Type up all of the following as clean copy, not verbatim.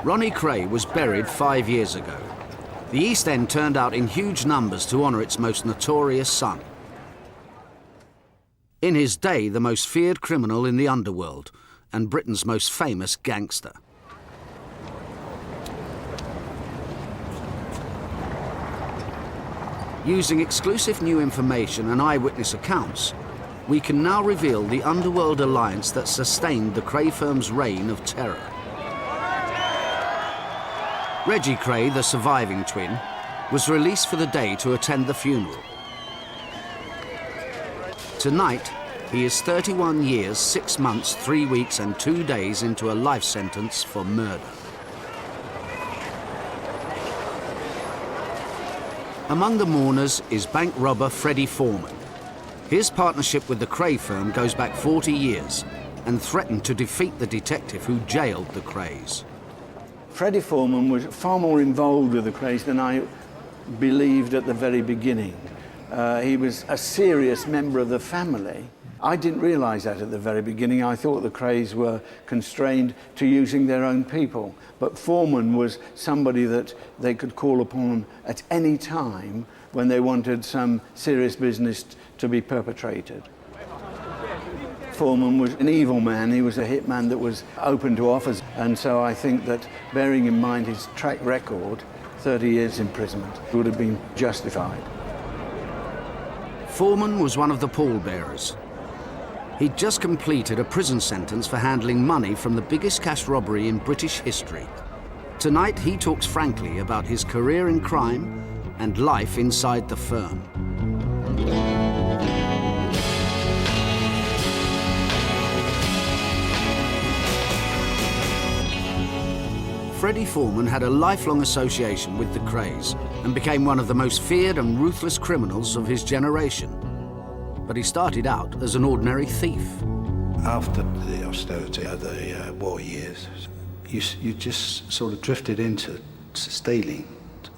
Ronnie KRAY was buried 5 years ago. The East End turned out in huge numbers to honour its most notorious son. In his day, the most feared criminal in the underworld and Britain's most famous gangster. Using exclusive new information and eyewitness accounts, we can now reveal the underworld alliance that sustained the KRAY firm's reign of terror. Reggie KRAY, the surviving twin, was released for the day to attend the funeral. Tonight, he is 31 years, 6 months, 3 weeks and 2 days into a life sentence for murder. Among the mourners is bank robber Freddie Foreman. His partnership with the KRAY firm goes back 40 years and threatened to defeat the detective who jailed the KRAYs. Freddie Foreman was far more involved with the KRAYs than I believed at the very beginning. He was a serious member of the family. I didn't realise that at the very beginning. I thought the KRAYs were constrained to using their own people. But Foreman was somebody that they could call upon at any time when they wanted some serious business to be perpetrated. Foreman was an evil man. He was a hitman that was open to offers. And so I think that, bearing in mind his track record, 30 years imprisonment would have been justified. Foreman was one of the pallbearers. He'd just completed a prison sentence for handling money from the biggest cash robbery in British history. Tonight, he talks frankly about his career in crime and life inside the firm. Freddie Foreman had a lifelong association with the KRAYs and became one of the most feared and ruthless criminals of his generation. But he started out as an ordinary thief. After the austerity of the war years, you just sort of drifted into stealing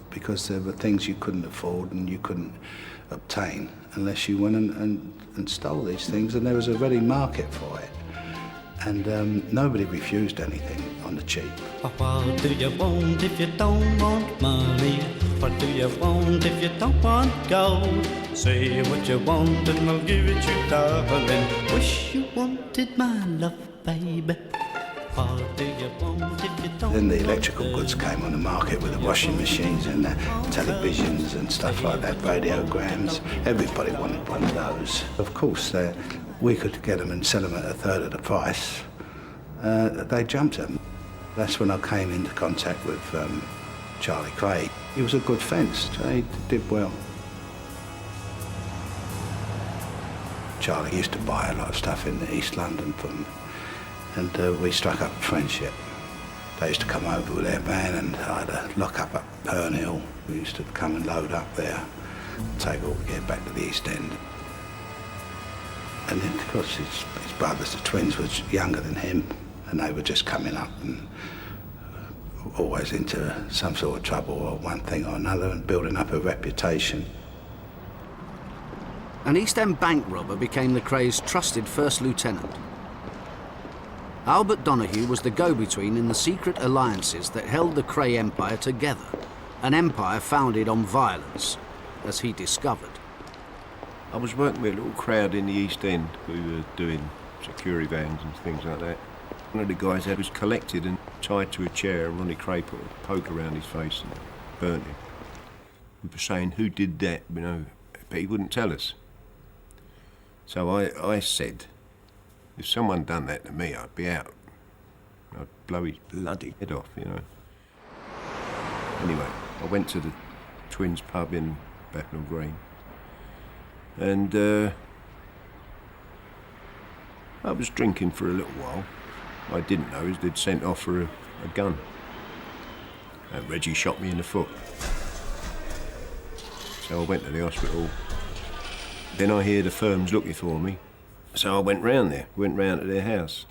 because there were things you couldn't afford and you couldn't obtain unless you went and stole these things, and there was a ready market for it. And nobody refused anything on the cheap. What do you want if you don't want money? What do you want if you don't want gold? Say what you want and I'll give it you, darling. Wish you wanted my love, baby. What do you want if you don't? Then the electrical goods came on the market with the washing machines and the televisions and stuff like that, radiograms. Everybody wanted one of those. Of course, we could get them and sell them at a third of the price. They jumped them. That's when I came into contact with Charlie KRAY. He was a good fence, so he did well. Charlie used to buy a lot of stuff in East London from, and we struck up a friendship. They used to come over with their van and I had a lock-up at Herne Hill. We used to come and load up there, take all we get back to the East End. And then, of course, his brothers, the twins, was younger than him, and they were just coming up and always into some sort of trouble or one thing or another and building up a reputation. An East End bank robber became the KRAY's trusted first lieutenant. Albert Donahue was the go-between in the secret alliances that held the KRAY empire together, an empire founded on violence, as he discovered. I was working with a little crowd in the East End who were doing security vans and things like that. One of the guys was collected and tied to a chair, and Ronnie KRAY put a poke around his face and burnt him. We were saying who did that, you know, but he wouldn't tell us. So I said, if someone done that to me, I'd be out. I'd blow his bloody head off, you know. Anyway, I went to the Twins pub in Bethnal Green. And I was drinking for a little while. I didn't know is they'd sent off for a gun. And Reggie shot me in the foot. So I went to the hospital. Then I hear the firm's looking for me. So I went round there, went round to their house.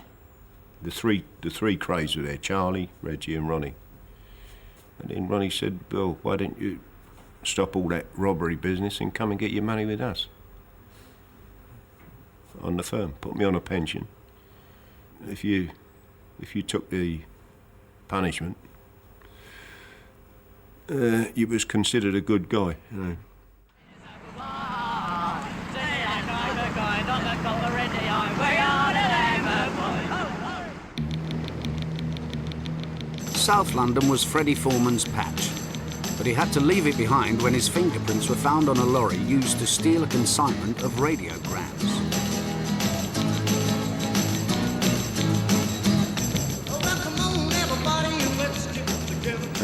The three KRAYs were there, Charlie, Reggie and Ronnie. And then Ronnie said, well, why don't you stop all that robbery business and come and get your money with us? On the firm, put me on a pension. If you took the punishment, He was considered a good guy, you know. South London was Freddie Foreman's patch, but he had to leave it behind when his fingerprints were found on a lorry used to steal a consignment of radiograms.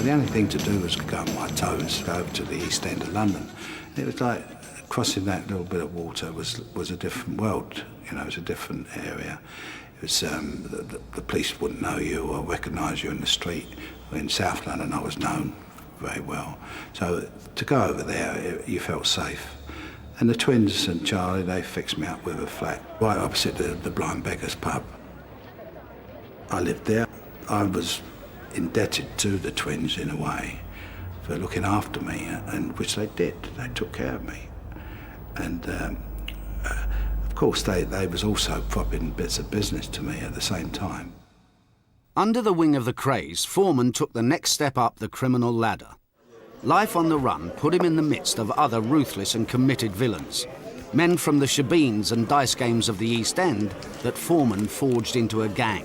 The only thing to do was go on my toes, go over to the East End of London. And it was like crossing that little bit of water was a different world, you know, it was a different area. It was, the police wouldn't know you or recognise you in the street. In South London I was known very well. So to go over there, you felt safe. And the twins and Charlie, they fixed me up with a flat right opposite the Blind Beggars pub. I lived there. I was indebted to the twins in a way for looking after me, and which they did. They took care of me. And of course they was also propping bits of business to me at the same time. Under the wing of the KRAYs, Foreman took the next step up the criminal ladder. Life on the run put him in the midst of other ruthless and committed villains, men from the shebeens and dice games of the East End that Foreman forged into a gang,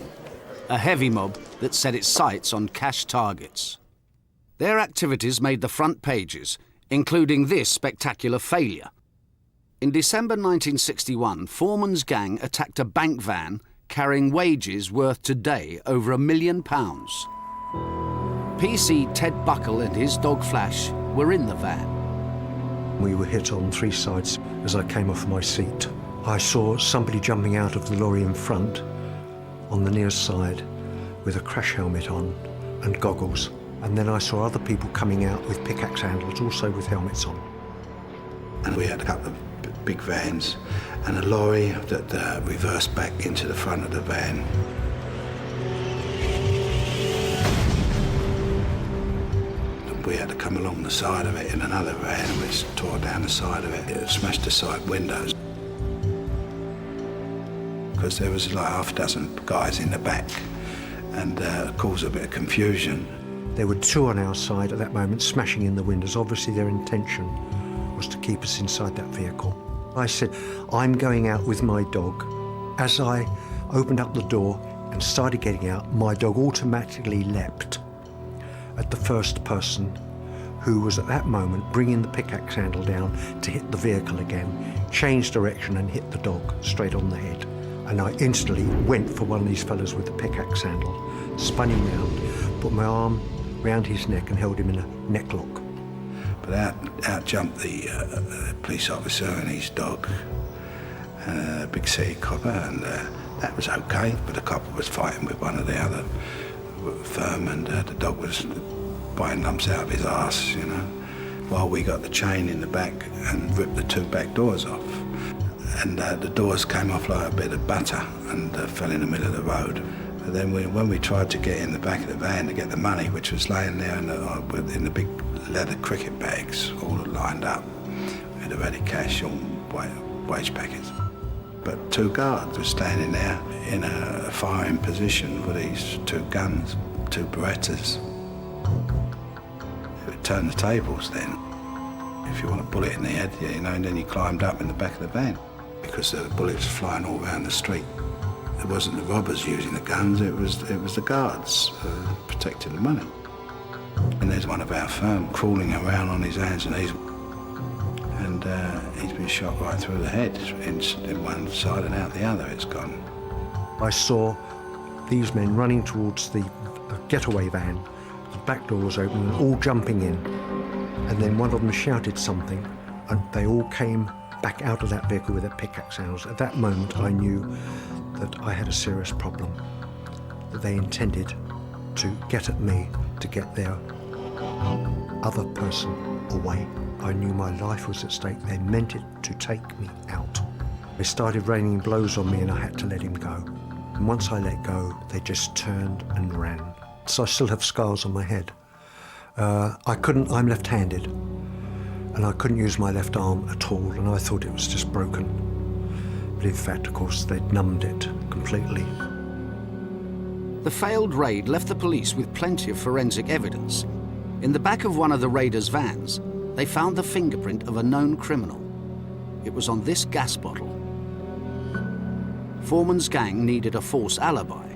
a heavy mob that set its sights on cash targets. Their activities made the front pages, including this spectacular failure. In December 1961, Foreman's gang attacked a bank van carrying wages worth today over £1 million. PC Ted Buckle and his dog Flash were in the van. We were hit on three sides as I came off my seat. I saw somebody jumping out of the lorry in front on the near side with a crash helmet on and goggles. And then I saw other people coming out with pickaxe handles, also with helmets on. And we had a couple of big vans and a lorry that reversed back into the front of the van. And we had to come along the side of it in another van, which tore down the side of it. It smashed the side windows. Because there was like half a dozen guys in the back, and caused a bit of confusion. There were two on our side at that moment, smashing in the windows. Obviously their intention was to keep us inside that vehicle. I said, I'm going out with my dog. As I opened up the door and started getting out, my dog automatically leapt at the first person who was at that moment bringing the pickaxe handle down to hit the vehicle again, changed direction and hit the dog straight on the head. And I instantly went for one of these fellas with the pickaxe handle, spun him round, put my arm round his neck and held him in a neck lock. But out jumped the police officer and his dog, a big city copper, and that was okay. But the copper was fighting with one of the other firm, and the dog was biting lumps out of his arse, you know, while we got the chain in the back and ripped the two back doors off. And the doors came off like a bit of butter and fell in the middle of the road. But then when we tried to get in the back of the van to get the money, which was laying there in the big leather cricket bags, all lined up, we had ready cash on wage packets. But two guards were standing there in a firing position with these two guns, two Berettas. It would turn the tables then. If you want a bullet in the head, you know, and then you climbed up in the back of the van because the bullets were flying all around the street. It wasn't the robbers using the guns, it was the guards protecting the money. And there's one of our firm crawling around on his hands and knees, and he's been shot right through the head, in one side and out the other it's gone. I saw these men running towards the getaway van, the back door was open and all jumping in, and then one of them shouted something and they all came back out of that vehicle with their pickaxe handles. At that moment I knew that I had a serious problem, that they intended to get at me to get their other person away. I knew my life was at stake. They meant it to take me out. They started raining blows on me and I had to let him go. And once I let go, they just turned and ran. So I still have scars on my head. I'm left-handed, and I couldn't use my left arm at all, and I thought it was just broken. But in fact, of course, they'd numbed it completely. The failed raid left the police with plenty of forensic evidence. In the back of one of the raiders' vans, they found the fingerprint of a known criminal. It was on this gas bottle. Foreman's gang needed a false alibi.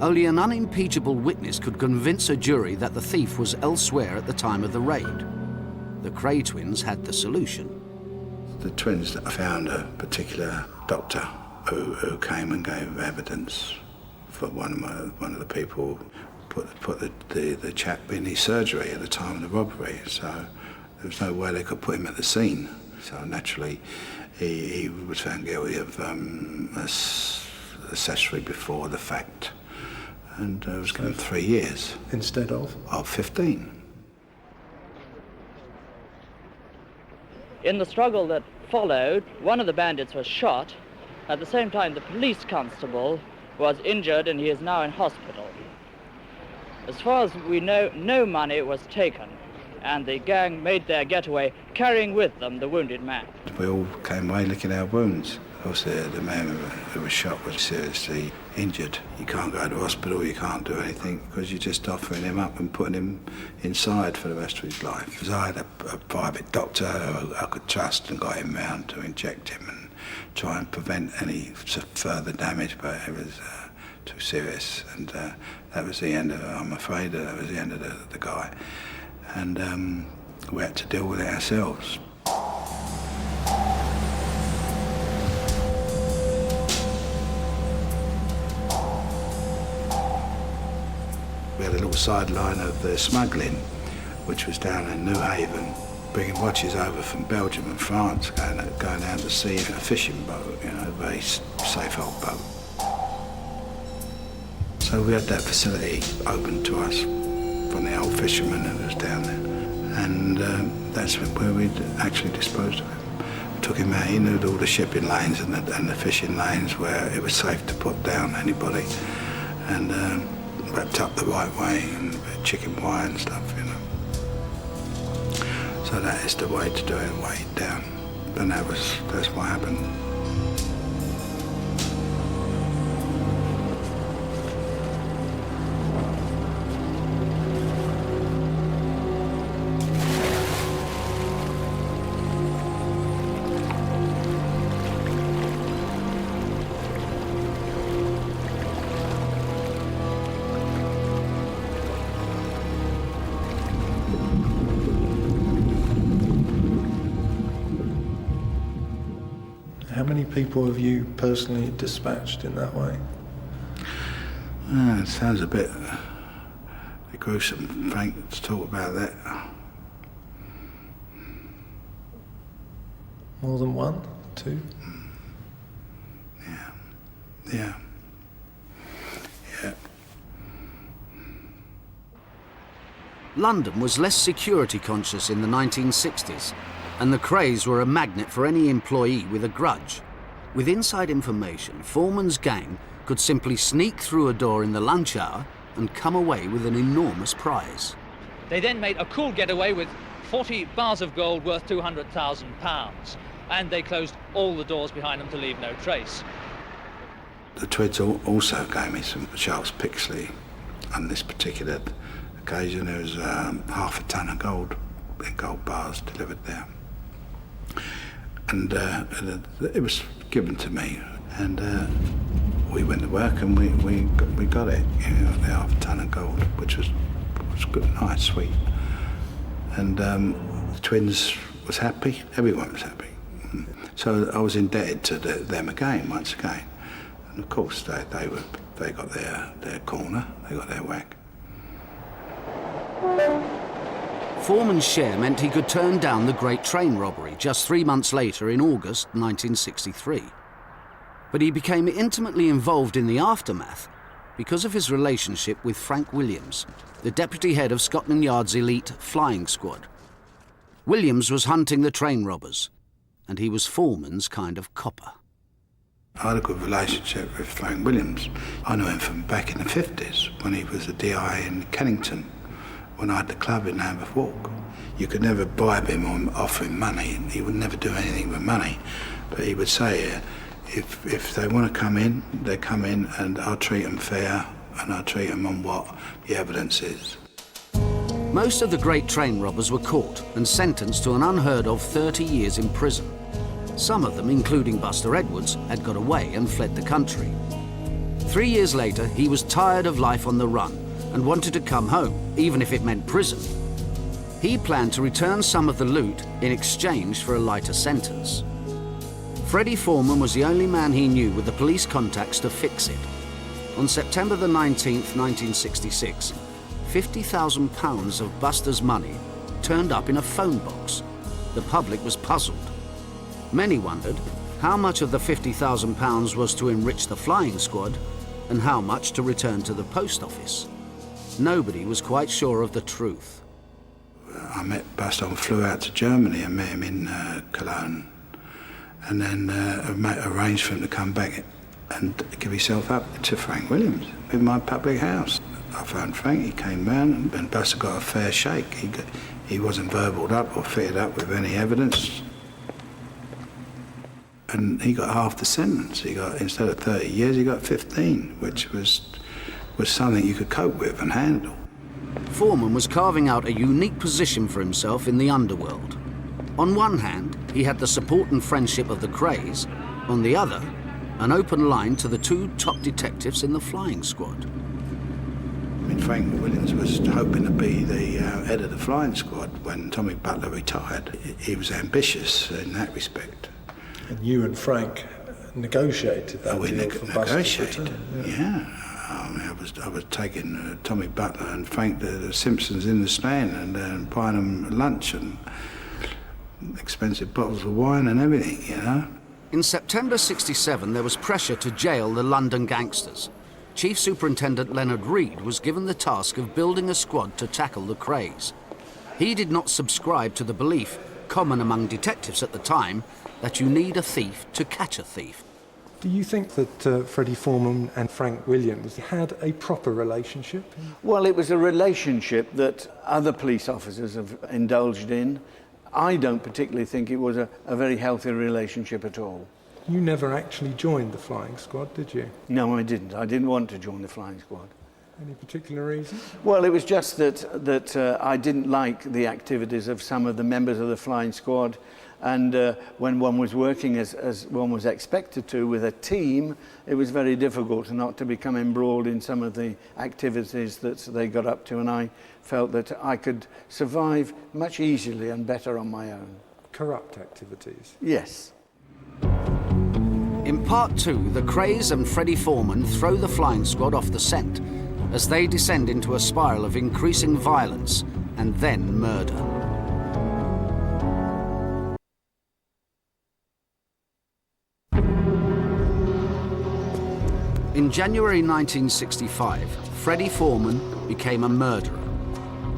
Only an unimpeachable witness could convince a jury that the thief was elsewhere at the time of the raid. The KRAY twins had the solution. The twins found a particular doctor who came and gave evidence for one of the people put the chap in his surgery at the time of the robbery, so there was no way they could put him at the scene. So naturally, he was found guilty of accessory before the fact, and was given 3 years. Instead of? Of 15. In the struggle that followed, one of the bandits was shot. At the same time, the police constable was injured and he is now in hospital. As far as we know, no money was taken, and the gang made their getaway, carrying with them the wounded man. We all came away licking our wounds. Also, the man who was shot was seriously injured. You can't go to hospital, you can't do anything, because you're just offering him up and putting him inside for the rest of his life. Because I had a private doctor who I could trust and got him round to inject him and try and prevent any further damage, but it was too serious. And that was the end of it, I'm afraid. That was the end of the guy. And we had to deal with it ourselves. We had a little sideline of the smuggling, which was down in New Haven, bringing watches over from Belgium and France, going out to sea in a fishing boat, you know, a very safe old boat. So we had that facility open to us from the old fisherman who was down there, and that's where we'd actually disposed of him. We took him out, he knew all the shipping lanes and the fishing lanes where it was safe to put down anybody, and wrapped up the right way, and chicken wire and stuff, you know. So that is the way to do it, weighed down. And that's what happened. How many people have you personally dispatched in that way? It sounds a bit gruesome, Frank, to talk about that. More than one? Two? Yeah. London was less security conscious in the 1960s, and the KRAYs were a magnet for any employee with a grudge. With inside information, Foreman's gang could simply sneak through a door in the lunch hour and come away with an enormous prize. They then made a cool getaway with 40 bars of gold worth £200,000, and they closed all the doors behind them to leave no trace. The twins also gave me some Charles Pixley. On this particular occasion, there was half a ton of gold in gold bars delivered there. And it was given to me, and we went to work and we got it, you know, the half a ton of gold, which was good, nice, sweet. And the twins was happy, everyone was happy. So I was indebted to them again, once again. And of course they got their corner, they got their whack. Foreman's share meant he could turn down the Great Train robbery just 3 months later in August 1963. But he became intimately involved in the aftermath because of his relationship with Frank Williams, the deputy head of Scotland Yard's elite flying squad. Williams was hunting the train robbers, and he was Foreman's kind of copper. I had a good relationship with Frank Williams. I knew him from back in the 50s when he was a DI in Kennington, when I had the club in Lambeth Walk. You could never bribe him or offer him money. He would never do anything with money. But he would say, if they want to come in, they come in, and I'll treat them fair, and I'll treat them on what the evidence is. Most of the great train robbers were caught and sentenced to an unheard of 30 years in prison. Some of them, including Buster Edwards, had got away and fled the country. 3 years later, he was tired of life on the run and wanted to come home, even if it meant prison. He planned to return some of the loot in exchange for a lighter sentence. Freddie Foreman was the only man he knew with the police contacts to fix it. On September the 19th, 1966, £50,000 of Buster's money turned up in a phone box. The public was puzzled. Many wondered how much of the £50,000 was to enrich the flying squad and how much to return to the post office. Nobody was quite sure of the truth. I met Buster and flew out to Germany and met him in Cologne, and then arranged for him to come back and give himself up to Frank Williams in my public house. I phoned Frank, he came round, and Buster got a fair shake. He wasn't verballed up or fitted up with any evidence. And he got half the sentence. He got, instead of 30 years, he got 15, which was something you could cope with and handle. Foreman was carving out a unique position for himself in the underworld. On one hand, he had the support and friendship of the KRAYs. On the other, an open line to the two top detectives in the flying squad. I mean, Frank Williams was hoping to be the head of the flying squad when Tommy Butler retired. He was ambitious in that respect. And you and Frank negotiated that deal for Buster's return. Yeah. I mean, I was taking Tommy Butler and Frank to the Simpsons in the stand and buying them lunch and expensive bottles of wine and everything, you know. In September '67, there was pressure to jail the London gangsters. Chief Superintendent Leonard Reed was given the task of building a squad to tackle the KRAYs. He did not subscribe to the belief, common among detectives at the time, that you need a thief to catch a thief. Do you think that Freddie Foreman and Frank Williams had a proper relationship? Well, it was a relationship that other police officers have indulged in. I don't particularly think it was a very healthy relationship at all. You never actually joined the flying squad, did you? No, I didn't. I didn't want to join the flying squad. Any particular reason? Well, it was just that I didn't like the activities of some of the members of the flying squad. And when one was working as one was expected to with a team, it was very difficult not to become embroiled in some of the activities that they got up to, and I felt that I could survive much easily and better on my own. Corrupt activities? Yes. In part 2, the KRAYs and Freddie Foreman throw the flying squad off the scent as they descend into a spiral of increasing violence and then murder. In January 1965, Freddie Foreman became a murderer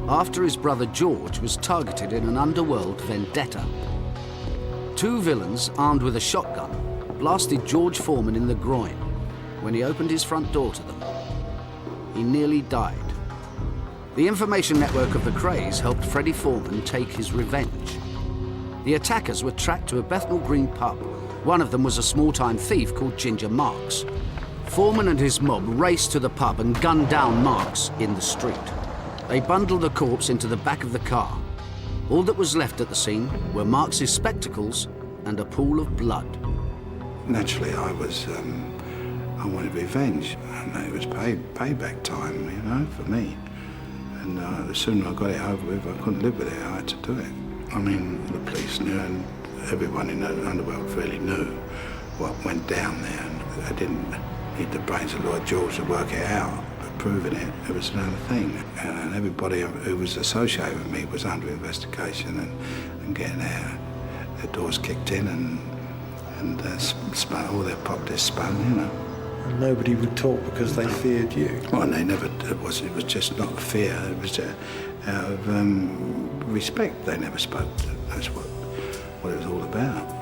after his brother George was targeted in an underworld vendetta. Two villains armed with a shotgun blasted George Foreman in the groin when he opened his front door to them. He nearly died. The information network of the KRAYs helped Freddie Foreman take his revenge. The attackers were tracked to a Bethnal Green pub. One of them was a small-time thief called Ginger Marks. Foreman and his mob raced to the pub and gunned down Marks in the street. They bundled the corpse into the back of the car. All that was left at the scene were Marks's spectacles and a pool of blood. Naturally, I wanted revenge, and it was payback time, you know, for me. And the sooner I got it over with, I couldn't live with it. I had to do it. I mean, the police knew, and everyone in the underworld really knew what went down there, and I didn't need the brains of Lloyd George to work it out, but proving it was another thing. And everybody who was associated with me was under investigation and getting their doors kicked in and spun, all their properties spun, you know. And nobody would talk because they feared you? Well, and they never, it was just not fear, it was out of respect. They never spoke. That's what it was all about.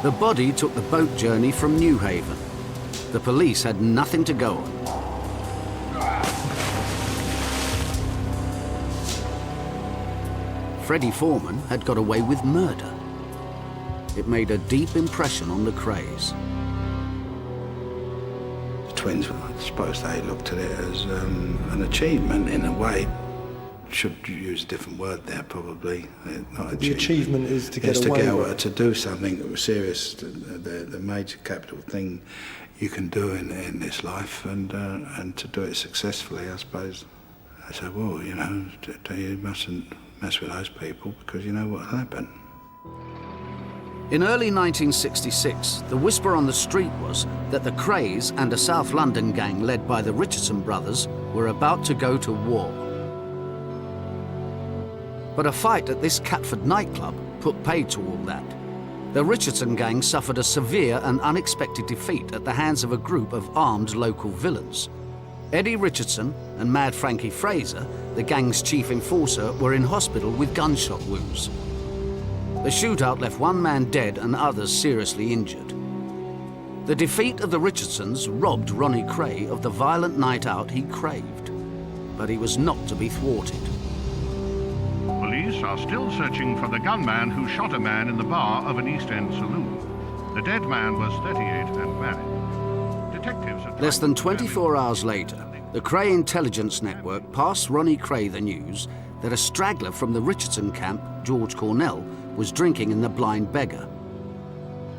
The body took the boat journey from New Haven. The police had nothing to go on. Freddie Foreman had got away with murder. It made a deep impression on the KRAYs. The twins, I suppose they looked at it as an achievement in a way. should use a different word there, probably. Not The achievement is to get away to do something serious, the major capital thing you can do in this life, and to do it successfully, I suppose. I said, well, you know, you mustn't mess with those people because you know what will happen. In early 1966, the whisper on the street was that the KRAYs and a South London gang led by the Richardson brothers were about to go to war. But a fight at this Catford nightclub put paid to all that. The Richardson gang suffered a severe and unexpected defeat at the hands of a group of armed local villains. Eddie Richardson and Mad Frankie Fraser, the gang's chief enforcer, were in hospital with gunshot wounds. The shootout left one man dead and others seriously injured. The defeat of the Richardsons robbed Ronnie KRAY of the violent night out he craved, but he was not to be thwarted. Police are still searching for the gunman who shot a man in the bar of an East End saloon. The dead man was 38 and married. Detectives are Less than 24 hours later, the KRAY intelligence network passed Ronnie KRAY the news that a straggler from the Richardson camp, George Cornell, was drinking in the Blind Beggar.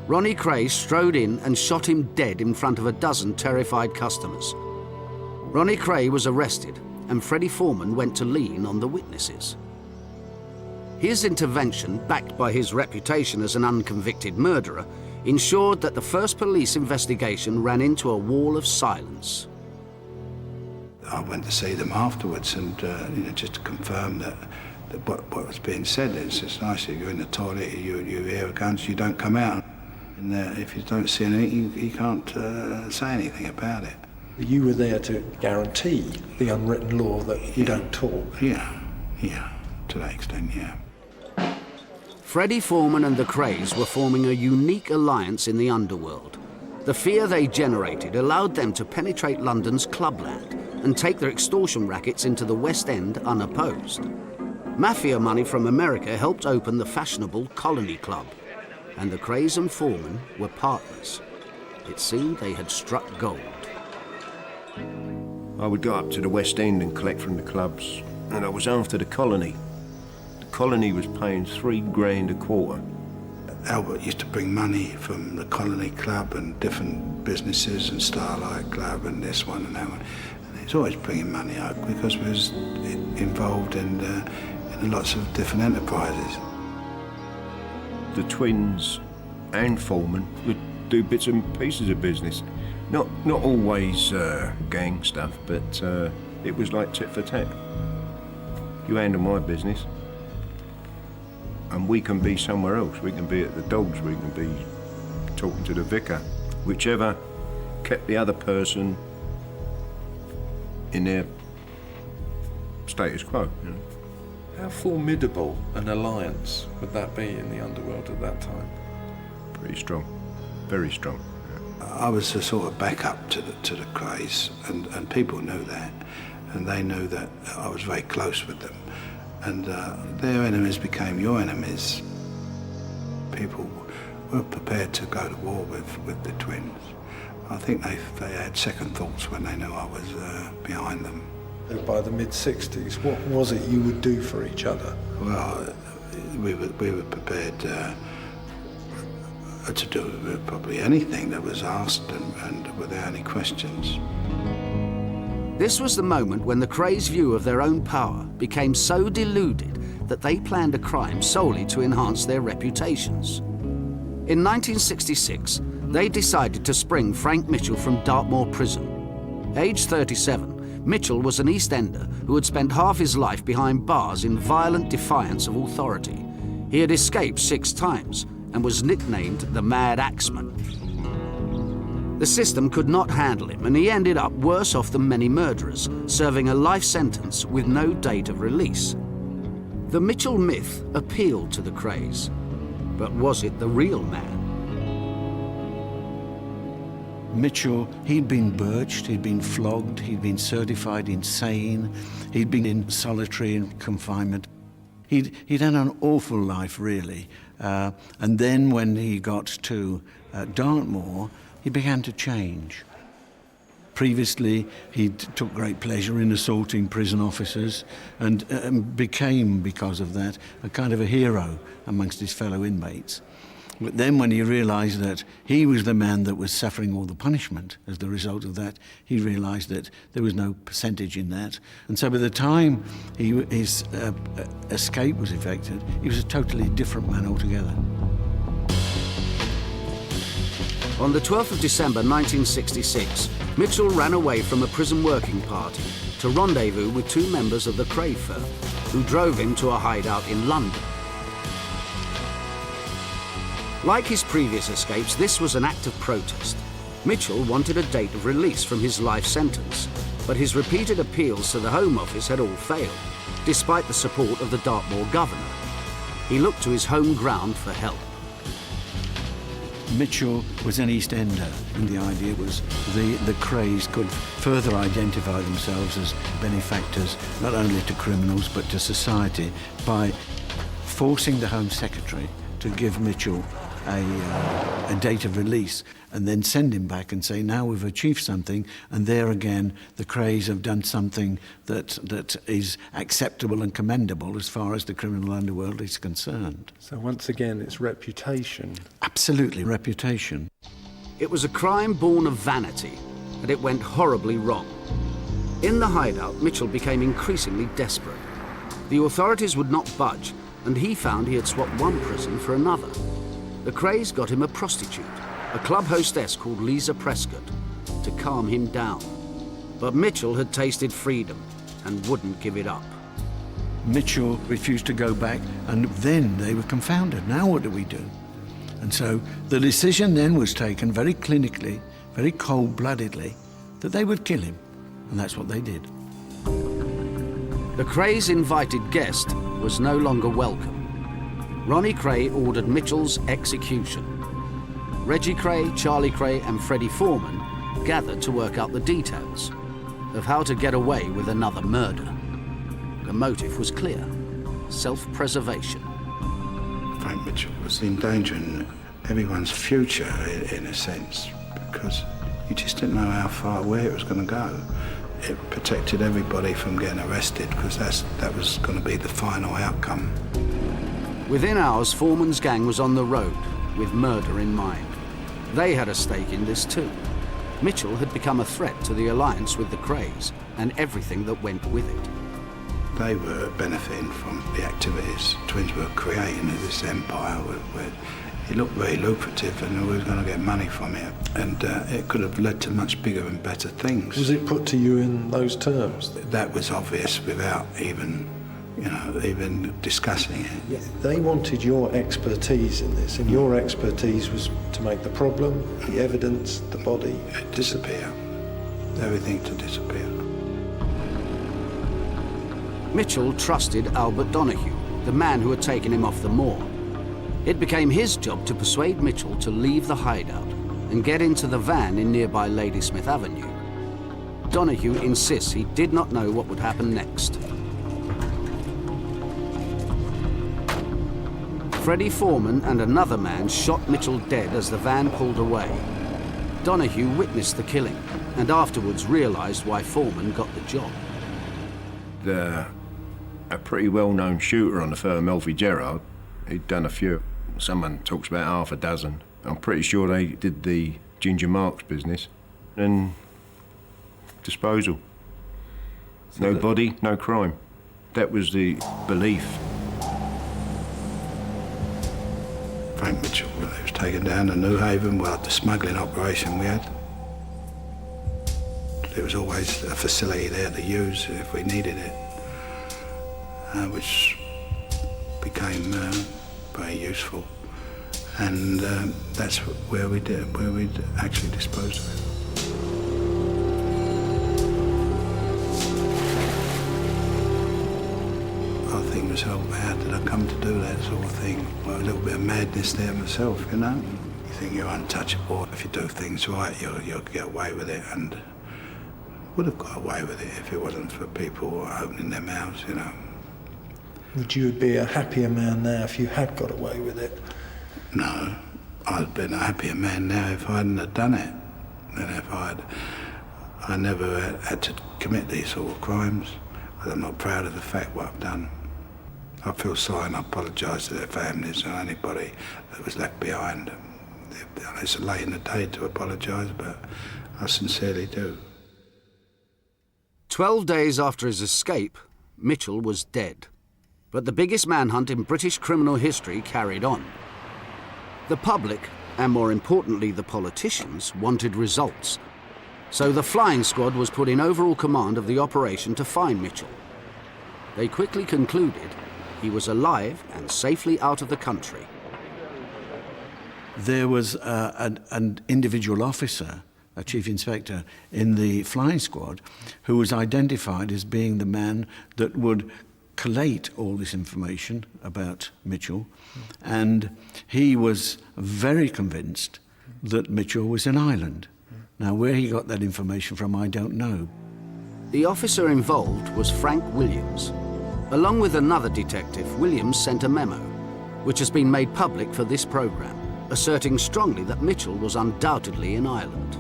Ronnie KRAY strode in and shot him dead in front of a dozen terrified customers. Ronnie KRAY was arrested, and Freddie Foreman went to lean on the witnesses. His intervention, backed by his reputation as an unconvicted murderer, ensured that the first police investigation ran into a wall of silence. I went to see them afterwards, and you know, just to confirm that what was being said is it's nice if you're in the toilet, you hear guns, you don't come out. And if you don't see anything, you can't say anything about it. You were there to guarantee the unwritten law that you don't talk. Yeah, to that extent, yeah. Freddie Foreman and the KRAYs were forming a unique alliance in the underworld. The fear they generated allowed them to penetrate London's clubland and take their extortion rackets into the West End unopposed. Mafia money from America helped open the fashionable Colony Club, and the KRAYs and Foreman were partners. It seemed they had struck gold. I would go up to the West End and collect from the clubs, and I was after the Colony. The Colony was paying $3 grand a quarter. Albert used to bring money from the Colony Club and different businesses and Starlight Club and this one and that one. And he's always bringing money out because we was involved in lots of different enterprises. The twins and Foreman would do bits and pieces of business. Not always gang stuff, but it was like tit for tat. You handle my business, and we can be somewhere else. We can be at the dogs, we can be talking to the vicar. Whichever kept the other person in their status quo. You know? How formidable an alliance would that be in the underworld at that time? Pretty strong, very strong. I was a sort of backup to the KRAYs, and people knew that, and they knew that I was very close with them. And their enemies became your enemies. People were prepared to go to war with the twins. I think they had second thoughts when they knew I was behind them. By the mid-60s, what was it you would do for each other? Well, we were prepared to do probably anything that was asked and without any questions. This was the moment when the KRAYs' view of their own power became so deluded that they planned a crime solely to enhance their reputations. In 1966, they decided to spring Frank Mitchell from Dartmoor Prison. Aged 37, Mitchell was an East Ender who had spent half his life behind bars in violent defiance of authority. He had escaped 6 times and was nicknamed the Mad Axeman. The system could not handle him, and he ended up worse off than many murderers, serving a life sentence with no date of release. The Mitchell myth appealed to the KRAYs, but was it the real man? Mitchell, he'd been birched, he'd been flogged, he'd been certified insane, he'd been in solitary confinement. He'd had an awful life, really. And then when he got to Dartmoor, he began to change. Previously, he took great pleasure in assaulting prison officers and became, because of that, a kind of a hero amongst his fellow inmates. But then when he realised that he was the man that was suffering all the punishment as the result of that, he realised that there was no percentage in that. And so by the time his escape was effected, he was a totally different man altogether. On the 12th of December 1966, Mitchell ran away from a prison working party to rendezvous with two members of the KRAY firm, who drove him to a hideout in London. Like his previous escapes, this was an act of protest. Mitchell wanted a date of release from his life sentence, but his repeated appeals to the Home Office had all failed, despite the support of the Dartmoor governor. He looked to his home ground for help. Mitchell was an East Ender, and the idea was the KRAYs could further identify themselves as benefactors, not only to criminals but to society, by forcing the Home Secretary to give Mitchell a date of release and then send him back and say, now we've achieved something, and there again the KRAYs have done something that is acceptable and commendable as far as the criminal underworld is concerned. So once again, it's reputation. Absolutely, reputation. It was a crime born of vanity, and it went horribly wrong. In the hideout, Mitchell became increasingly desperate. The authorities would not budge, and he found he had swapped one prison for another. The KRAYs got him a prostitute, a club hostess called Lisa Prescott, to calm him down. But Mitchell had tasted freedom and wouldn't give it up. Mitchell refused to go back, and then they were confounded. Now what do we do? And so the decision then was taken very clinically, very cold-bloodedly, that they would kill him, and that's what they did. The KRAY's invited guest was no longer welcome. Ronnie KRAY ordered Mitchell's execution. Reggie KRAY, Charlie KRAY and Freddie Foreman gathered to work out the details of how to get away with another murder. The motive was clear: self-preservation. Frank Mitchell was endangering everyone's future, in a sense, because you just didn't know how far away it was going to go. It protected everybody from getting arrested, because that was going to be the final outcome. Within hours, Foreman's gang was on the road with murder in mind. They had a stake in this too. Mitchell had become a threat to the alliance with the KRAYs and everything that went with it. They were benefiting from the activities twins were creating in this empire, where it looked very lucrative and we were going to get money from it, and it could have led to much bigger and better things. Was it put to you in those terms? That was obvious without even discussing it. Yeah, they wanted your expertise in this, and your expertise was to make the problem, the evidence, the body disappear. Everything to disappear. Mitchell trusted Albert Donahue, the man who had taken him off the moor. It became his job to persuade Mitchell to leave the hideout and get into the van in nearby Ladysmith Avenue. Donahue insists he did not know what would happen next. Freddie Foreman and another man shot Mitchell dead as the van pulled away. Donahue witnessed the killing and afterwards realised why Foreman got the job. A pretty well-known shooter on the firm, Elfie Gerrard, he'd done a few. Someone talks about half a dozen. I'm pretty sure they did the Ginger Marks business. And disposal. No body, no crime. That was the belief. Frank Mitchell was taken down to New Haven, the smuggling operation we had. There was always a facility there to use if we needed it, which became very useful. And that's where we'd actually disposed of it. I think it was, how did I come to do that sort of thing? Well, a little bit of madness there myself, you know? You think you're untouchable. If you do things right, you'll get away with it, and would have got away with it if it wasn't for people opening their mouths, you know. Would you be a happier man now if you had got away with it? No, I'd been a happier man now if I hadn't have done it. And if I I never had to commit these sort of crimes. I'm not proud of the fact what I've done. I feel sorry and I apologise to their families and anybody that was left behind. It's late in the day to apologise, but I sincerely do. 12 days after his escape, Mitchell was dead. But the biggest manhunt in British criminal history carried on. The public, and more importantly the politicians, wanted results. So the flying squad was put in overall command of the operation to find Mitchell. They quickly concluded he was alive and safely out of the country. There was an individual officer, a chief inspector in the flying squad, who was identified as being the man that would collate all this information about Mitchell, and he was very convinced that Mitchell was in Ireland. Now, where he got that information from, I don't know. The officer involved was Frank Williams. Along with another detective, Williams sent a memo, which has been made public for this programme, asserting strongly that Mitchell was undoubtedly in Ireland.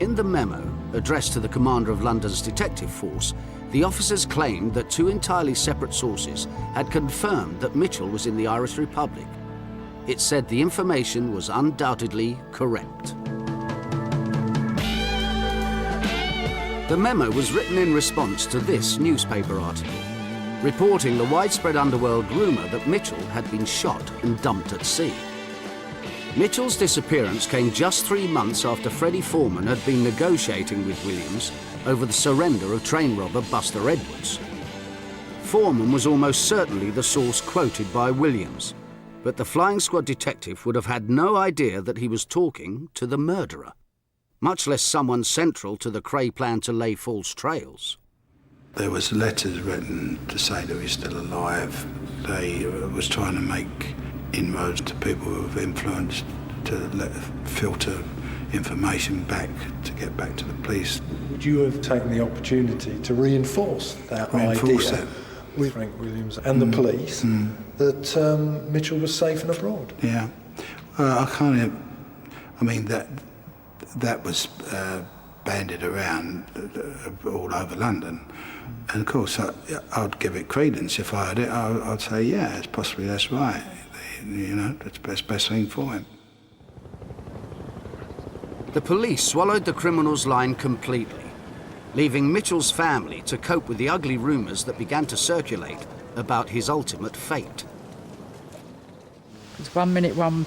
In the memo, addressed to the commander of London's detective force, the officers claimed that two entirely separate sources had confirmed that Mitchell was in the Irish Republic. It said the information was undoubtedly correct. The memo was written in response to this newspaper article, reporting the widespread underworld rumour that Mitchell had been shot and dumped at sea. Mitchell's disappearance came just 3 months after Freddie Foreman had been negotiating with Williams over the surrender of train robber Buster Edwards. Foreman was almost certainly the source quoted by Williams, but the flying squad detective would have had no idea that he was talking to the murderer, much less someone central to the KRAY plan to lay false trails. There was letters written to say that he's still alive. They was trying to make inroads to people of influence to filter information back, to get back to the police. Would you have taken the opportunity to reinforce that idea with Frank Williams and the police that Mitchell was safe and abroad? Yeah. Well, I mean, that was bandied around all over London. And of course, I'd give it credence if I heard it. I'd say, yeah, it's possibly that's right. You know, that's the best thing for him. The police swallowed the criminal's line completely, leaving Mitchell's family to cope with the ugly rumours that began to circulate about his ultimate fate. Because 1 minute one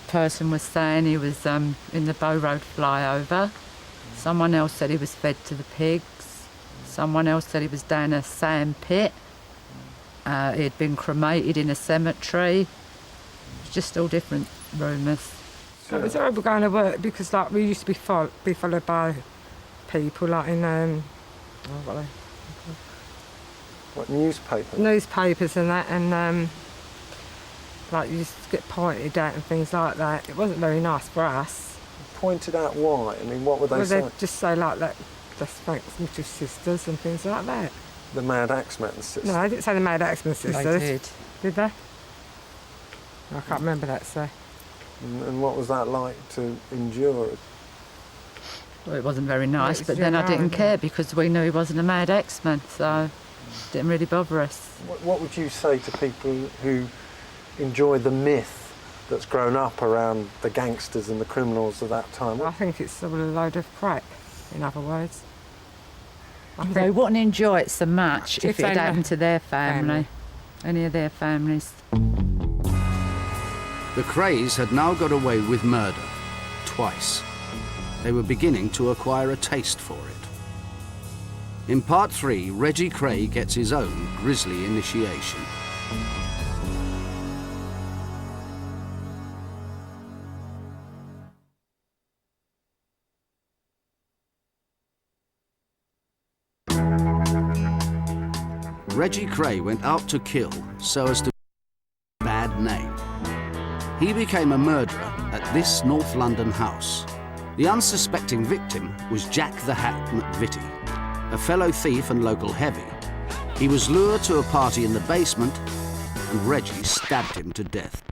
person was saying he was in the Bow Road flyover. Someone else said he was fed to the pigs. Someone else said he was down a sand pit. He had been cremated in a cemetery. Just all different rumours. It was horrible going to work because, like, we used to be followed by people, like in What, newspapers? Newspapers and that, and like you used to get pointed at and things like that. It wasn't very nice for us. Pointed out why? I mean, what would they say? They'd just say like that, that's Frank Mitchell's sisters and things like that. The Mad Axeman sisters? No, they didn't say the Mad Axeman sisters. They did. Did they? I can't remember that, so. And what was that like to endure? Well, it wasn't very nice, but then I didn't care because we knew he wasn't a Mad Axeman, so it didn't really bother us. What would you say to people who enjoy the myth that's grown up around the gangsters and the criminals of that time? I think it's a load of crap, in other words. They wouldn't enjoy it so much if it had happened to their family, any of their families. The KRAYs had now got away with murder, twice. They were beginning to acquire a taste for it. In part 3, Reggie KRAY gets his own grisly initiation. Reggie KRAY went out to kill so as to get a bad name. He became a murderer at this North London house. The unsuspecting victim was Jack the Hat McVitie, a fellow thief and local heavy. He was lured to a party in the basement and Reggie stabbed him to death.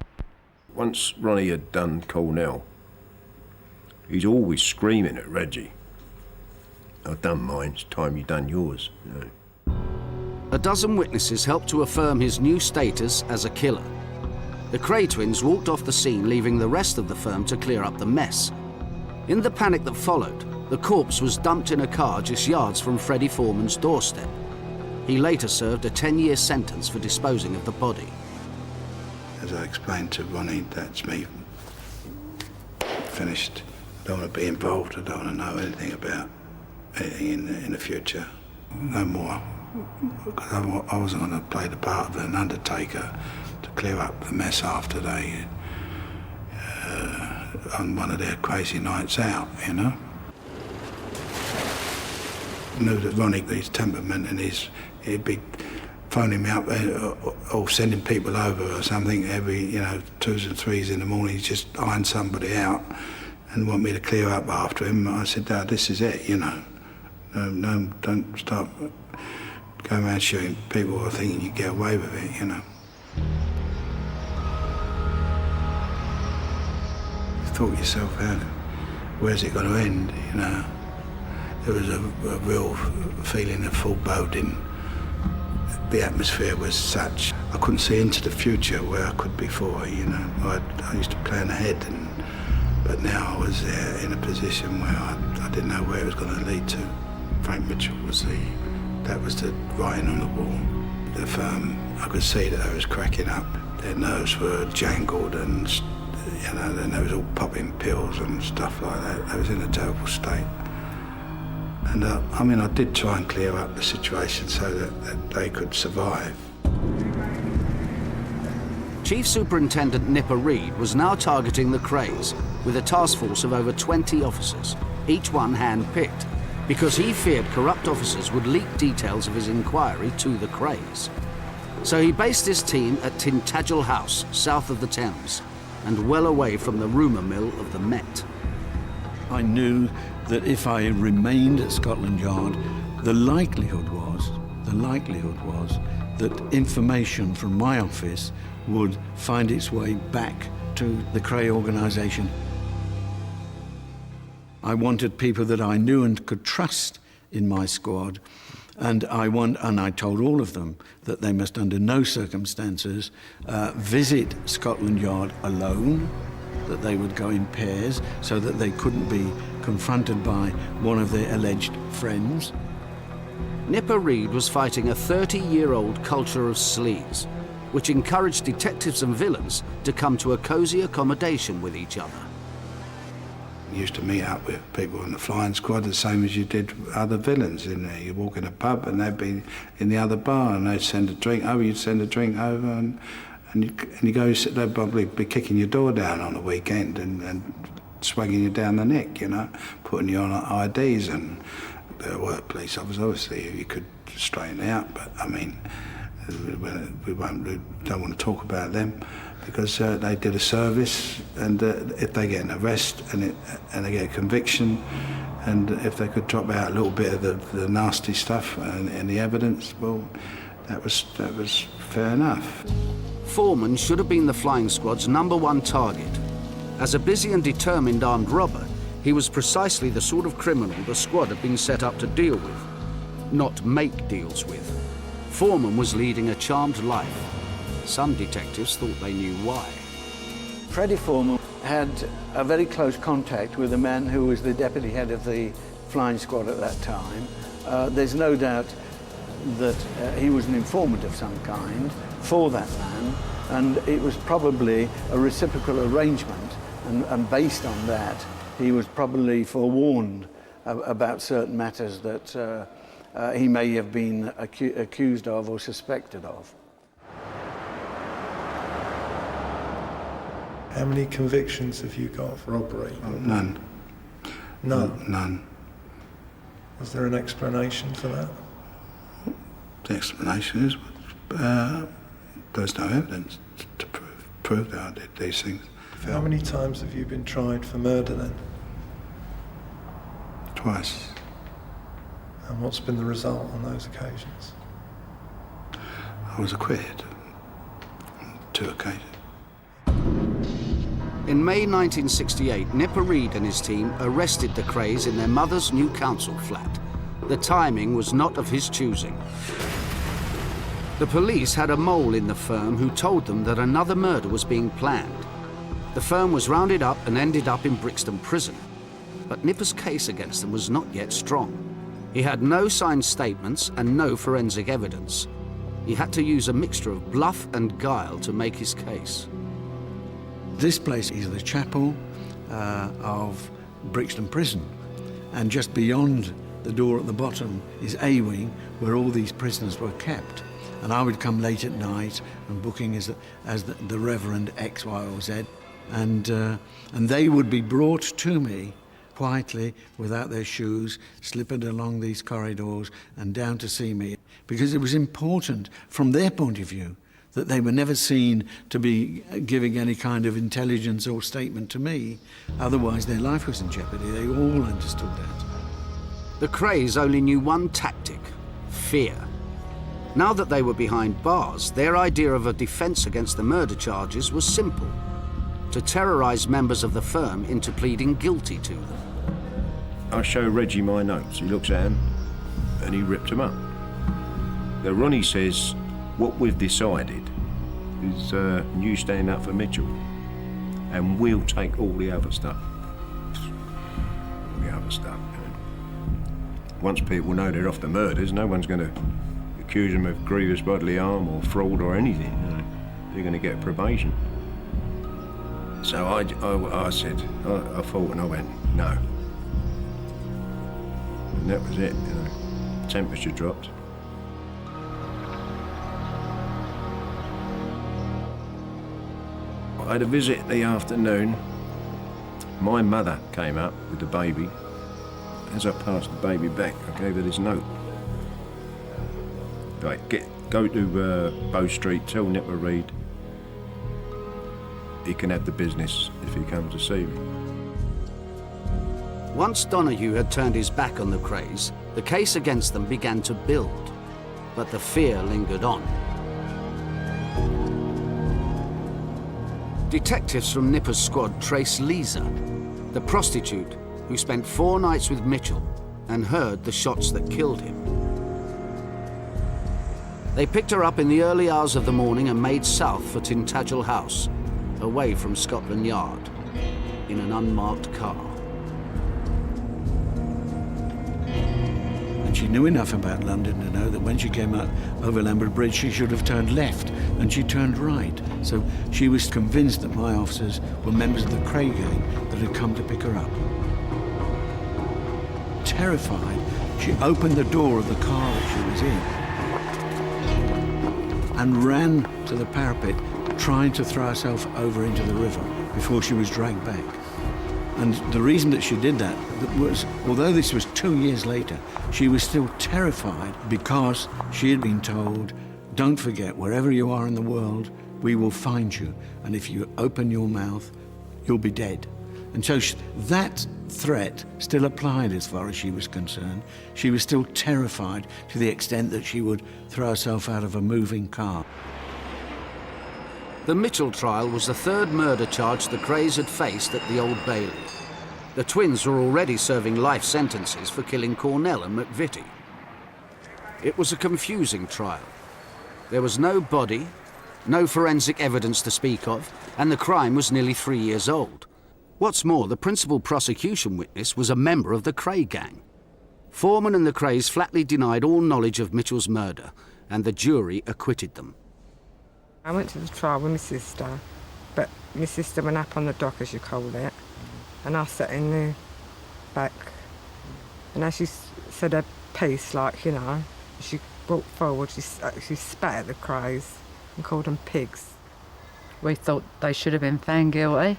Once Ronnie had done Cornell, he's always screaming at Reggie. I've done mine, it's time you done yours. You know. A dozen witnesses helped to affirm his new status as a killer. The KRAY twins walked off the scene, leaving the rest of the firm to clear up the mess. In the panic that followed, the corpse was dumped in a car just yards from Freddie Foreman's doorstep. He later served a 10-year sentence for disposing of the body. As I explained to Ronnie, that's me. Finished. I don't want to be involved. I don't want to know anything about anything in the future. No more. Because I wasn't going to play the part of an undertaker to clear up the mess after they, on one of their crazy nights out, you know. I knew that Ronnie, his temperament and he'd be phoning me up or sending people over or something every, 2s and 3s in the morning. He'd just iron somebody out and want me to clear up after him. I said, no, this is it, No, don't start going around shooting people or thinking you get away with it, You thought to yourself, where's it going to end, There was a real feeling of foreboding. The atmosphere was such, I couldn't see into the future where I could before, I used to plan ahead, but now I was there in a position where I didn't know where it was going to lead to. Frank Mitchell was the writing on the wall. The firm, I could see that they was cracking up. Their nerves were jangled and, then they was all popping pills and stuff like that. They was in a terrible state. And I did try and clear up the situation so that they could survive. Chief Superintendent Nipper Reed was now targeting the KRAYs with a task force of over 20 officers, each one hand-picked, because he feared corrupt officers would leak details of his inquiry to the KRAYs. So he based his team at Tintagel House, south of the Thames, and well away from the rumour mill of the Met. I knew that if I remained at Scotland Yard, the likelihood was that information from my office would find its way back to the KRAY organisation. I wanted people that I knew and could trust in my squad, and I told all of them that they must under no circumstances visit Scotland Yard alone, that they would go in pairs so that they couldn't be confronted by one of their alleged friends. Nipper Reed was fighting a 30-year-old culture of sleaze, which encouraged detectives and villains to come to a cosy accommodation with each other. You used to meet up with people in the flying squad the same as you did other villains in there. You walk in a pub and they'd be in the other bar and they'd send a drink over, you'd send a drink over and you go, they'd probably be kicking your door down on the weekend and swagging you down the neck, putting you on IDs, and there were police officers, obviously, you could straighten out, but we don't want to talk about them because they did a service, and if they get an arrest and they get a conviction, and if they could drop out a little bit of the nasty stuff and the evidence, well, that was fair enough. Foreman should have been the flying squad's #1 target. As a busy and determined armed robber, he was precisely the sort of criminal the squad had been set up to deal with, not make deals with. Foreman was leading a charmed life. Some detectives thought they knew why. Freddie Foreman had a very close contact with the man who was the deputy head of the flying squad at that time. There's no doubt that he was an informant of some kind for that man, and it was probably a reciprocal arrangement, and based on that, he was probably forewarned about certain matters that he may have been accused of or suspected of. How many convictions have you got for robbery? None. None? None. Was there an explanation for that? The explanation is there's no evidence to prove that I did these things. How many times have you been tried for murder then? Twice. And what's been the result on those occasions? I was acquitted on 2 occasions. In May 1968, Nipper Reed and his team arrested the KRAYs in their mother's new council flat The timing was not of his choosing. The police had a mole in the firm who told them that another murder was being planned. The firm was rounded up and ended up in Brixton Prison. But Nipper's case against them was not yet strong. He had no signed statements and no forensic evidence. He had to use a mixture of bluff and guile to make his case. This place is the chapel of Brixton Prison, and just beyond the door at the bottom is A Wing, where all these prisoners were kept. And I would come late at night and booking as the Reverend X, Y, or Z, and they would be brought to me quietly, without their shoes, slipping along these corridors and down to see me, because it was important from their point of view that they were never seen to be giving any kind of intelligence or statement to me. Otherwise, their life was in jeopardy. They all understood that. The Krays only knew one tactic: fear. Now that they were behind bars, their idea of a defense against the murder charges was simple: to terrorize members of the firm into pleading guilty to them. I show Reggie my notes. He looks at them and he ripped them up. Now Ronnie says, what we've decided is you stand up for Mitchell and we'll take all the other stuff. All the other stuff. Once people know they're off the murders, no one's going to accuse them of grievous bodily harm or fraud or anything. You know. They're going to get probation. So I said, I thought, and I went, no. And that was it, you know. Temperature dropped. I had a visit the afternoon. My mother came up with the baby. As I passed the baby back, I gave her this note. Like, go to Bow Street, tell Nipper Reed he can have the business if he comes to see me. Once Donahue had turned his back on the Krays, the case against them began to build, but the fear lingered on. Detectives from Nipper's squad traced Lisa, the prostitute who spent 4 nights with Mitchell and heard the shots that killed him. They picked her up in the early hours of the morning and made south for Tintagel House, away from Scotland Yard, in an unmarked car. And she knew enough about London to know that when she came out over Lambeth Bridge, she should have turned left, and she turned right. So she was convinced that my officers were members of the KRAY gang that had come to pick her up. Terrified, she opened the door of the car that she was in and ran to the parapet, trying to throw herself over into the river before she was dragged back. And the reason that she did that was, although this was 2 years later, she was still terrified because she had been told, don't forget, wherever you are in the world, we will find you. And if you open your mouth, you'll be dead. And so that threat still applied as far as she was concerned. She was still terrified to the extent that she would throw herself out of a moving car. The Mitchell trial was the 3rd murder charge the Krays had faced at the Old Bailey. The twins were already serving life sentences for killing Cornell and McVitie. It was a confusing trial. There was no body, no forensic evidence to speak of, and the crime was nearly 3 years old. What's more, the principal prosecution witness was a member of the KRAY gang. Foreman and the Krays flatly denied all knowledge of Mitchell's murder, and the jury acquitted them. I went to the trial with my sister, but my sister went up on the dock, as you call it, and I sat in the back. And as she said her piece, like, you know, she brought forward, she spat at the Krays and called them pigs. We thought they should have been found guilty.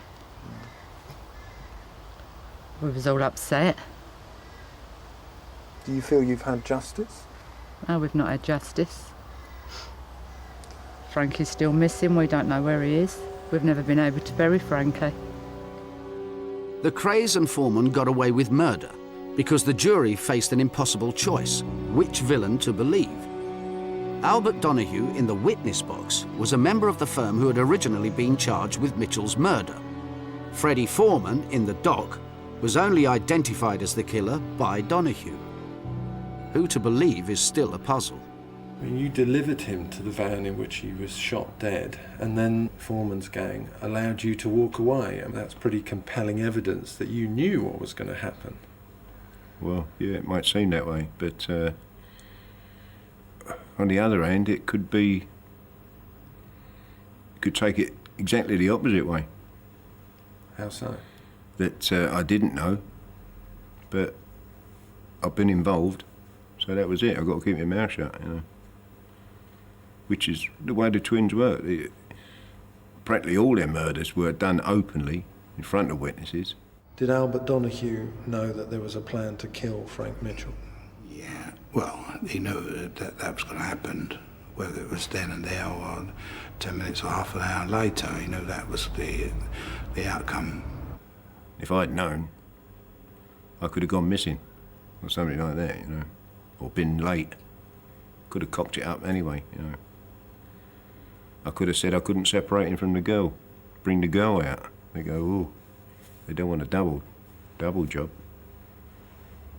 We was all upset. Do you feel you've had justice? No, we've not had justice. Frankie's still missing. We don't know where he is. We've never been able to bury Frankie. The Krays and Foreman got away with murder because the jury faced an impossible choice: which villain to believe. Albert Donahue, in the witness box, was a member of the firm who had originally been charged with Mitchell's murder. Freddie Foreman, in the dock, was only identified as the killer by Donahue. Who to believe is still a puzzle. I mean, you delivered him to the van in which he was shot dead, and then Foreman's gang allowed you to walk away. And that's pretty compelling evidence that you knew what was going to happen. Well, yeah, it might seem that way, but on the other hand, it could be... You could take it exactly the opposite way. How so? That I didn't know, but I've been involved, so that was it. I've got to keep my mouth shut, you know. Which is the way the twins work. Practically all their murders were done openly in front of witnesses. Did Albert Donahue know that there was a plan to kill Frank Mitchell? Yeah, well, he knew that was going to happen, whether it was then and there or 10 minutes or half an hour later. He knew that was the outcome. If I'd known, I could have gone missing, or something like that, you know, or been late. Could have cocked it up anyway, you know. I could have said I couldn't separate him from the girl, bring the girl out. They go, oh, they don't want a double job.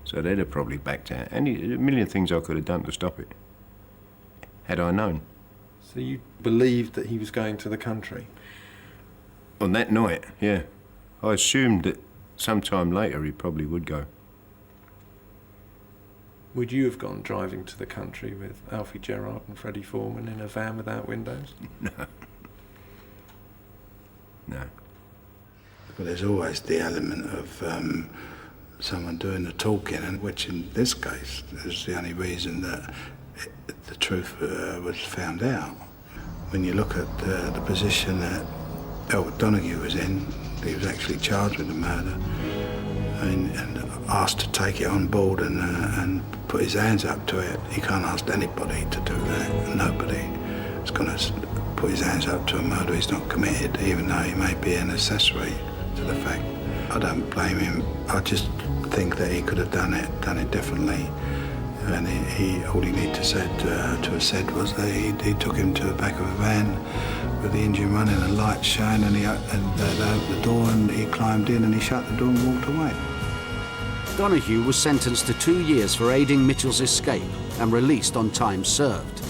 So they'd have probably backed out. A million things I could have done to stop it, had I known. So you believed that he was going to the country? On that night, yeah. I assumed that sometime later he probably would go. Would you have gone driving to the country with Alfie Gerrard and Freddie Foreman in a van without windows? No. No. But there's always the element of someone doing the talking, and which in this case is the only reason that the truth was found out. When you look at the position that Albert Donahue was in, he was actually charged with the murder and asked to take it on board and put his hands up to it. He can't ask anybody to do that. Nobody is going to put his hands up to a murder he's not committed, even though he may be an accessory to the fact. I don't blame him. I just think that he could have done it differently. And all he needed to have said was that he took him to the back of a van with the engine running and lights shine, and they opened the door and he climbed in and he shut the door and walked away. Donahue was sentenced to 2 years for aiding Mitchell's escape and released on time served.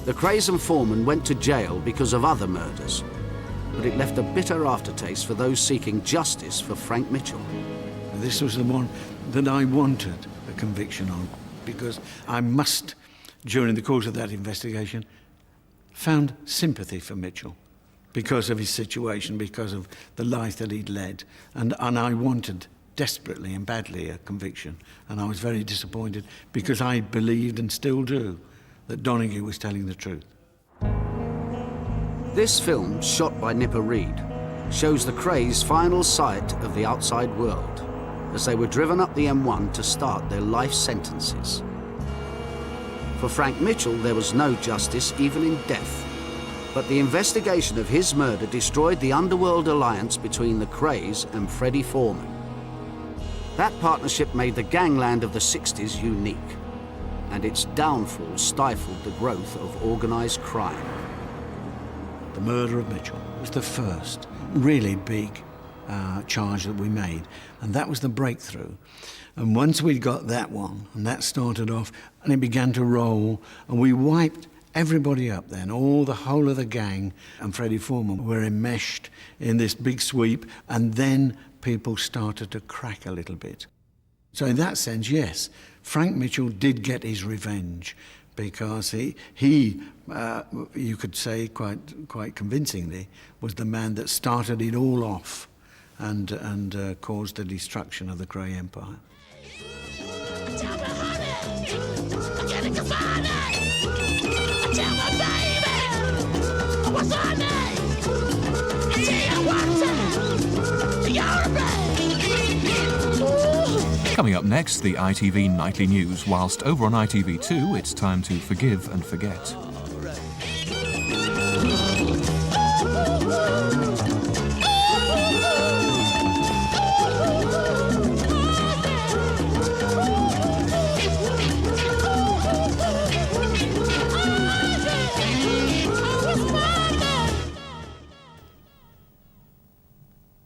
The Krays and Foreman went to jail because of other murders, but it left a bitter aftertaste for those seeking justice for Frank Mitchell. This was the one that I wanted a conviction on, because I must, during the course of that investigation, found sympathy for Mitchell because of his situation, because of the life that he'd led, and I wanted desperately and badly a conviction, and I was very disappointed because I believed, and still do, that Donahue was telling the truth. This film, shot by Nipper Reid, shows the Krays' final sight of the outside world as they were driven up the M1 to start their life sentences. For Frank Mitchell, there was no justice even in death, but the investigation of his murder destroyed the underworld alliance between the Krays and Freddie Foreman. That partnership made the gangland of the 60s unique, and its downfall stifled the growth of organised crime. The murder of Mitchell was the first really big charge that we made, and that was the breakthrough. And once we got that one, and that started off, and it began to roll, and we wiped everybody up then, the whole of the gang, and Freddie Foreman were enmeshed in this big sweep, and then people started to crack a little bit. So in that sense, yes, Frank Mitchell did get his revenge, because he you could say quite convincingly, was the man that started it all off and caused the destruction of the KRAY Empire. Coming up next, the ITV Nightly News, whilst over on ITV2 it's time to forgive and forget.